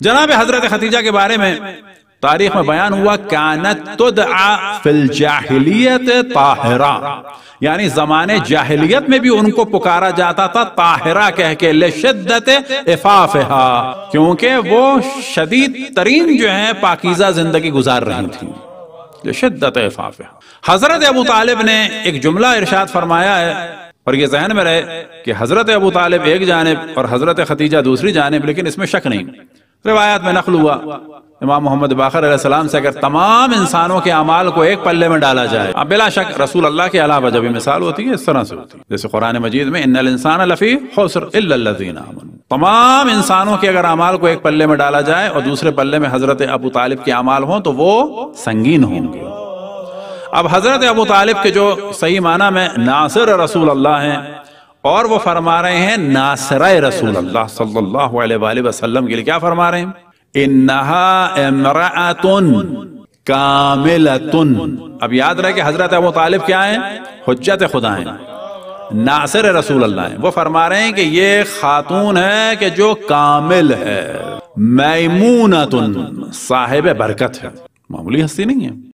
جناب حضرت خدیجہ کے بارے میں تاریخ میں بیان ہوا کانت تدعا فی الجاہلیت طاہرہ، یعنی زمانے جاہلیت میں بھی ان کو پکارا جاتا تھا طاہرہ کہہ کے، لشدت عفافہا، کیونکہ وہ شدید ترین جو ہیں پاکیزہ زندگی گزار رہی تھیں، لشدت عفافہا۔ حضرت ابو طالب نے ایک جملہ ارشاد فرمایا ہے، اور یہ ذہن میں رہے کہ حضرت ابو طالب ایک جانب اور حضرت خدیجہ دوسری جانب، لیکن اس میں شک نہیں۔ روایات میں نقل ہوا امام محمد باقر علیہ السلام سے، اگر تمام انسانوں کے اعمال کو ایک پلے میں ڈالا جائے، اب بلا شک رسول اللہ کے علاوہ جب مثال ہوتی ہے اس طرح سے ہوتی ہے، جیسے قرآن مجید میں ان الانسان لفی خسر الا الذین آمنوا، تمام انسانوں کے اگر اعمال کو ایک پلے میں ڈالا جائے اور دوسرے پلے میں حضرت ابو طالب کے اعمال ہوں تو وہ سنگین ہوں گے۔ اب حضرت ابو طالب کے جو صحیح معنی میں ناصر رسول اللہ ہیں، اور وہ فرما رہے ہیں ناصرہ رسول اللہ صلی اللہ علیہ وآلہ وسلم کے لیے کیا فرما رہے ہیں؟ انہا امرأۃ کاملۃ۔ اب یاد رہے کہ حضرت ابو طالب کیا ہیں؟ حجت خدا ہیں، ناصر رسول اللہ ہیں۔ وہ فرما رہے ہیں کہ یہ خاتون ہے کہ جو کامل ہے، میمونۃ، صاحب برکت ہے، معمولی ہستی نہیں ہے۔